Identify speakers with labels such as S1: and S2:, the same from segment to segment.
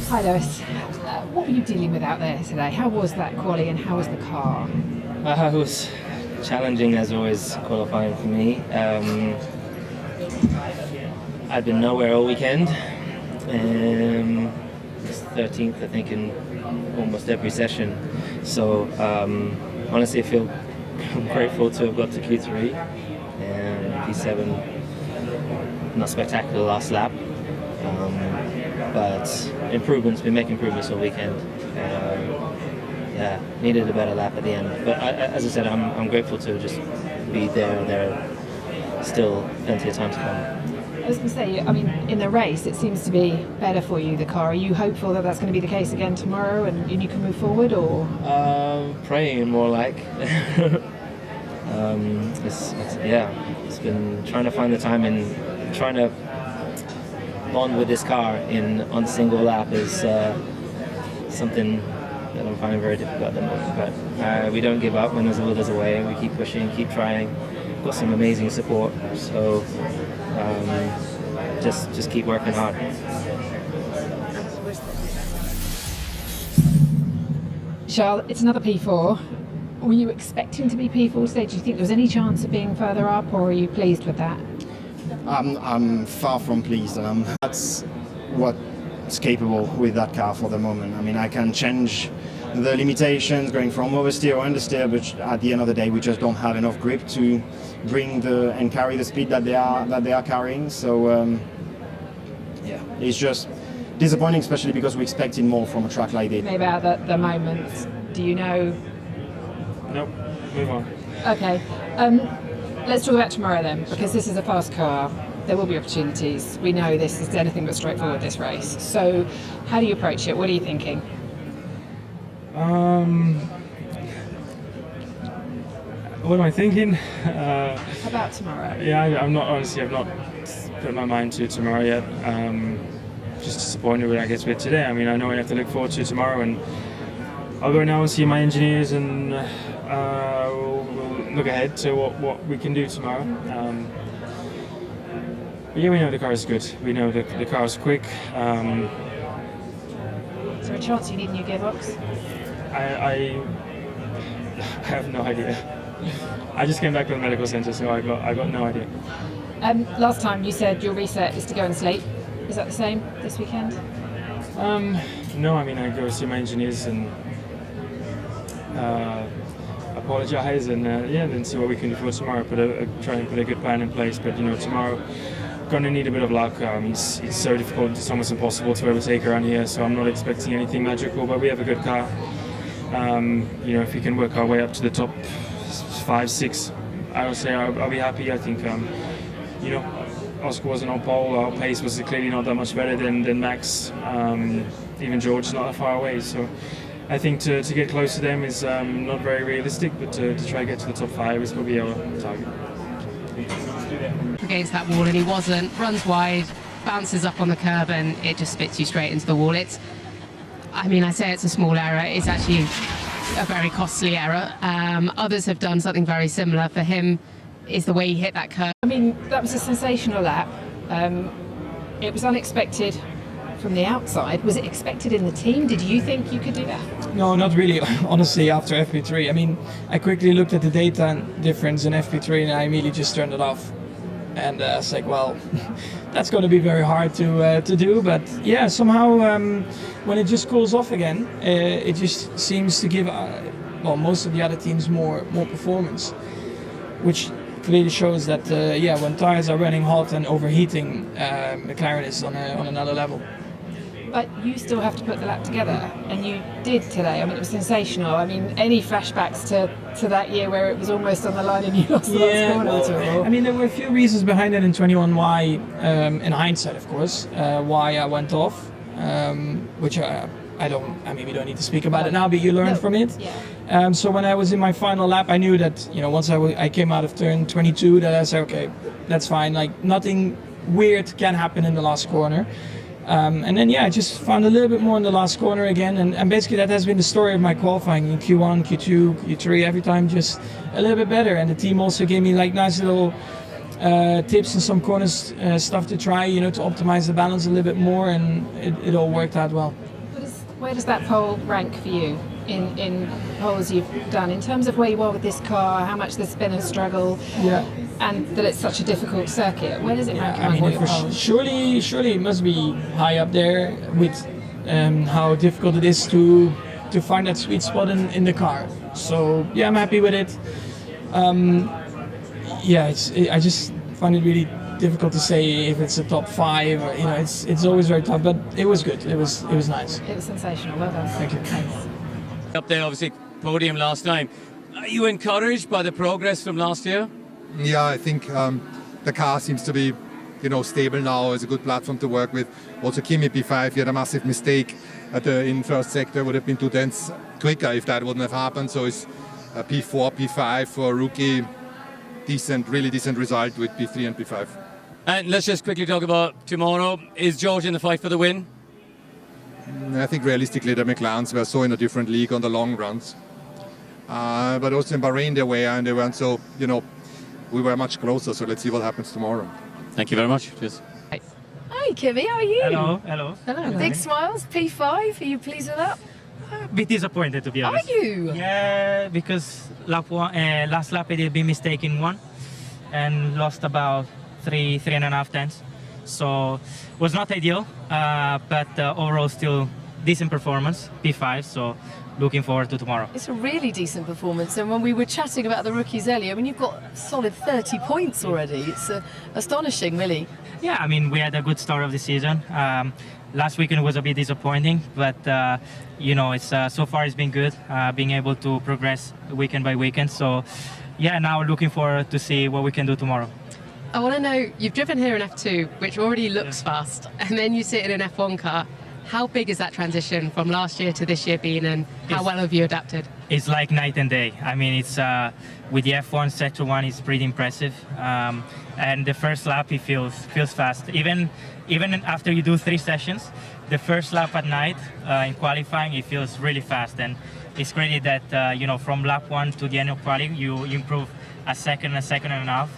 S1: Hi Lewis, what were you dealing with out there today? How was that quali and how was the car?
S2: It was challenging as always qualifying for me. I'd been nowhere all weekend. 13th I think in almost every session. So honestly I feel grateful to have got to Q3 and P7. Not spectacular last lap. But improvements, we make improvements all weekend. Needed a better lap at the end. But as I said, I'm grateful to just be there. There are still plenty of time to come.
S1: I was going to say, I mean, in the race, it seems to be better for you, the car. Are you hopeful that that's going to be the case again tomorrow and you can move forward, or?
S2: Praying more like. It's been trying to find the time and trying to bond with this car on a single lap is something that I'm finding very difficult at the moment. But we don't give up when there's a will, there's a way. We keep pushing, keep trying. Got some amazing support, so just keep working hard.
S1: Charles, it's another P4. Were you expecting to be P4 today? Do you think there was any chance of being further up, or are you pleased with that?
S3: I'm far from pleased. That's what's capable with that car for the moment. I mean, I can change the limitations going from oversteer or understeer, but at the end of the day, we just don't have enough grip to bring and carry the speed that they are carrying. So it's just disappointing, especially because we expected more from a track like this.
S1: Maybe about the moment. Do you know?
S2: Nope. Move on.
S1: Okay. Let's talk about tomorrow then, because this is a fast car. There will be opportunities. We know this is anything but straightforward, this race. So how do you approach it? What are you thinking?
S4: What am I thinking?
S1: About tomorrow?
S4: Yeah, I've not put my mind to tomorrow yet. Just disappointed with, I guess, with today. I mean, I know I have to look forward to tomorrow, and I'll go now and see my engineers, and we'll look ahead to what we can do tomorrow. But yeah, we know the car is good. We know the car is quick.
S1: Is there a chance you need a new gearbox?
S4: I have no idea. I just came back from the medical centre, so I got no idea.
S1: Last time you said your reset is to go and sleep. Is that the same this weekend?
S4: No, I mean, I go see my engineers and apologise and then see what we can do for tomorrow. Try and put a good plan in place. But tomorrow, gonna need a bit of luck. It's so difficult, it's almost impossible to overtake around here. So I'm not expecting anything magical. But we have a good car. If we can work our way up to the top 5, 6, I would say I'll be happy. I think Oscar wasn't on pole. Our pace was clearly not that much better than Max. Even George is not that far away. So I think to get close to them is not very realistic, but to try to get to the top 5 is probably our target.
S5: Against that wall, and he wasn't. Runs wide, bounces up on the curb, and it just spits you straight into the wall. I say it's a small error. It's actually a very costly error. Others have done something very similar. For him, is the way he hit that curve.
S1: I mean, that was a sensational lap. It was unexpected from the outside. Was it expected in the team? Did you think you could do that?
S6: No, not really. Honestly, after FP3, I mean, I quickly looked at the data difference in FP3 and I immediately just turned it off. And I was like, well, that's going to be very hard to do. But yeah, somehow when it just cools off again, it just seems to give most of the other teams more performance, which clearly shows that when tires are running hot and overheating, McLaren is on another level.
S1: But you still have to put the lap together, and you did today. I mean, it was sensational. I mean, any flashbacks to that year where it was almost on the line and you lost the last corner at all?
S6: I mean, there were a few reasons behind it in 21 why, in hindsight, of course, why I went off, which we don't need to speak about it now, but you learn from it.
S1: Yeah.
S6: So when I was in my final lap, I knew that, once I came out of turn 22, that I said, okay, that's fine. Like, nothing weird can happen in the last corner. And then I just found a little bit more in the last corner again, and basically that has been the story of my qualifying in Q1, Q2, Q3, every time just a little bit better. And the team also gave me like nice little tips and some corners stuff to try, to optimize the balance a little bit more, and it all worked out well.
S1: Where does that pole rank for you in polls you've done, in terms of where you are with this car, how much there's been a struggle, and that it's such a difficult circuit? Where does it rank among all your polls?
S6: Surely it must be high up there with how difficult it is to find that sweet spot in the car. So yeah, I'm happy with it. I just find it really difficult to say if it's a top 5. Or, it's always very tough. But it was good. It was nice.
S1: It was sensational. Well done.
S6: Thank you.
S1: Thanks.
S7: Up there, obviously, podium last time. Are you encouraged by the progress from last year?
S8: Yeah, I think the car seems to be, stable now. It's a good platform to work with. Also, Kimi P5, he had a massive mistake in first sector. Would have been 2 tenths quicker if that wouldn't have happened. So it's P4, P5 for a rookie. Really decent result with P3 and P5.
S7: And let's just quickly talk about tomorrow. Is George in the fight for the win?
S8: I think realistically the McLarens were so in a different league on the long runs. But also in Bahrain they were, and they weren't so, we were much closer. So let's see what happens tomorrow.
S7: Thank you very much. Cheers.
S9: Hi Kimi, how are you?
S10: Hello.
S9: Big smiles, P5, are you pleased with that?
S10: A bit disappointed, to be honest.
S9: Are you?
S10: Yeah, because last lap I did a big mistake in 1 and lost about 3.5 tenths. So it was not ideal, but overall still decent performance, P5. So looking forward to tomorrow.
S9: It's a really decent performance, and when we were chatting about the rookies earlier, I mean, you've got a solid 30 points already. It's astonishing, really.
S10: Yeah, I mean, we had a good start of the season. Last weekend was a bit disappointing, but it's so far it's been good, being able to progress weekend by weekend. So yeah, now looking forward to see what we can do tomorrow.
S5: I want to know, you've driven here in F2, which already looks fast, and then you sit in an F1 car. How big is that transition from last year to this year been, and how well have you adapted?
S10: It's like night and day. I mean, it's with the F1 Sector 1, it's pretty impressive. And the first lap, it feels fast. Even after you do 3 sessions, the first lap at night in qualifying, it feels really fast. And it's crazy that from lap 1 to the end of qualifying, you improve a second and a half.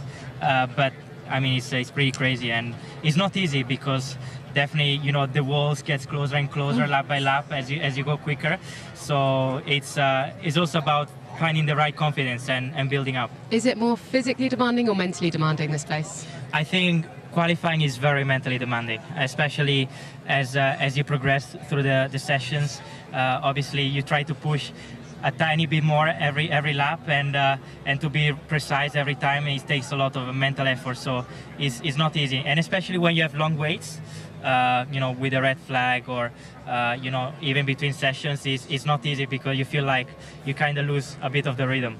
S10: But I mean, it's pretty crazy, and it's not easy because definitely, the walls gets closer and closer lap by lap as you go quicker. So it's also about finding the right confidence and building up.
S5: Is it more physically demanding or mentally demanding, this place?
S10: I think qualifying is very mentally demanding, especially as you progress through the sessions. Obviously, you try to push a tiny bit more every lap, and to be precise every time, it takes a lot of mental effort. So it's not easy, and especially when you have long waits. With a red flag or even between sessions, it's not easy because you feel like you kind of lose a bit of the rhythm.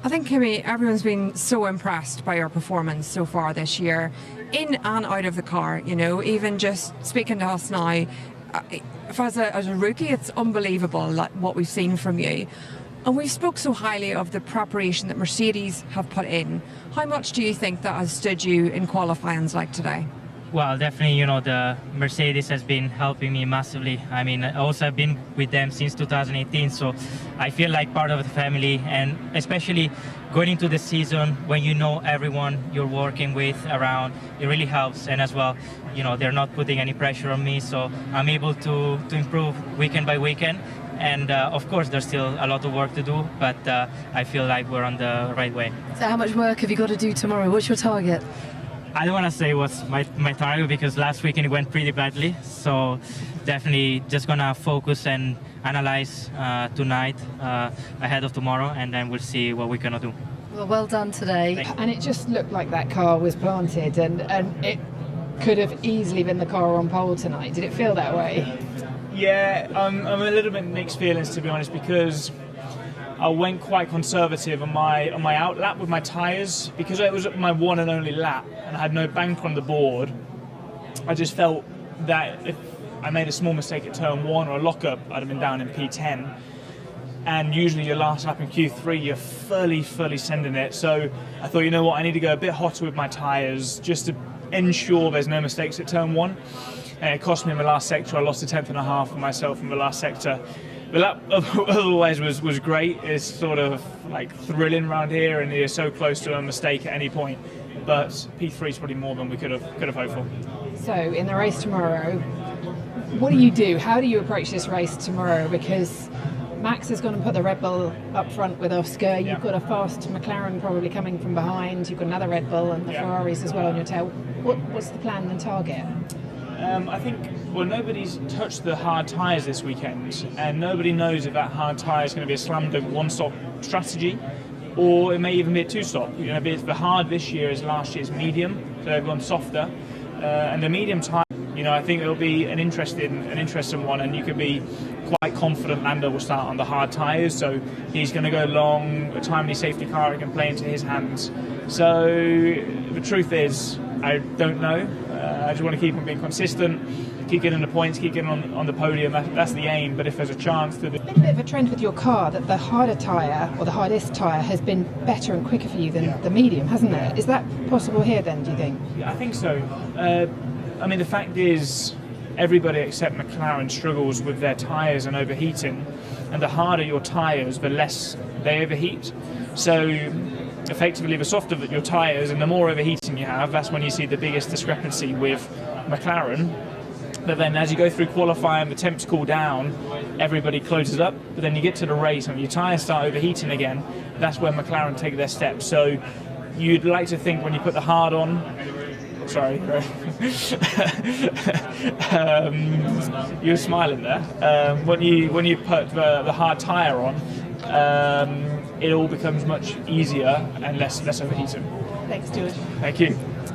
S11: I think, Kimi, everyone's been so impressed by your performance so far this year, in and out of the car. Even just speaking to us now, as a rookie, it's unbelievable what we've seen from you. And we spoke so highly of the preparation that Mercedes have put in. How much do you think that has stood you in qualifying like today?
S10: Well, definitely, the Mercedes has been helping me massively. I mean, I also have been with them since 2018, so I feel like part of the family, and especially going into the season when you know everyone you're working with around, it really helps. And as well, they're not putting any pressure on me, so I'm able to improve weekend by weekend. And of course, there's still a lot of work to do, but I feel like we're on the right way.
S9: So how much work have you got to do tomorrow? What's your target?
S10: I don't want to say what's my target because last weekend it went pretty badly. So definitely just going to focus and analyze tonight ahead of tomorrow, and then we'll see what we're going to do.
S9: Well done today.
S1: And it just looked like that car was planted, and it could have easily been the car on pole tonight. Did it feel that way?
S12: Yeah, I'm a little bit mixed feelings, to be honest, because I went quite conservative on my out lap with my tyres, because it was my one and only lap and I had no bank on the board. I just felt that if I made a small mistake at turn 1 or a lockup, I'd have been down in P10. And usually your last lap in Q3, you're fully sending it. So I thought, I need to go a bit hotter with my tyres just to ensure there's no mistakes at turn 1. And it cost me in the last sector. I lost a tenth and a half for myself in the last sector. The lap otherwise was great. It's sort of like thrilling around here, and you're so close to a mistake at any point. But P3 is probably more than we could have hoped for.
S1: So in the race tomorrow, what do you do? How do you approach this race tomorrow? Because Max is going to put the Red Bull up front with Oscar. You've got a fast McLaren probably coming from behind. You've got another Red Bull and the Ferraris as well on your tail. What's the plan and target?
S12: I think, well, nobody's touched the hard tyres this weekend, and nobody knows if that hard tyre is going to be a slam dunk one-stop strategy, or it may even be a two-stop. You know, the hard this year is last year's medium, so everyone's softer, and the medium tyre, you know, I think it'll be an interesting one, and you can be quite confident Lando will start on the hard tyres, so he's going to go long. A timely safety car can play into his hands. So the truth is, I don't know. I just want to keep on being consistent, keep getting the points, keep getting on the podium. That's the aim. But if there's a chance to...
S1: There's been a bit of a trend with your car that the harder tyre, or the hardest tyre, has been better and quicker for you than the medium, hasn't it? Is that possible here then, do you think?
S12: Yeah, I think so. I mean, the fact is, everybody except McLaren struggles with their tyres and overheating, and the harder your tyres, the less they overheat. So effectively, the softer your tyres and the more overheating you have, that's when you see the biggest discrepancy with McLaren. But then as you go through qualifying, the temps cool down, everybody closes up, but then you get to the race and your tyres start overheating again, that's when McLaren take their steps. So you'd like to think when you put the hard on, sorry, you're smiling there. When you put the hard tyre on, it all becomes much easier and less overheating.
S1: Thanks, George.
S12: Thank you.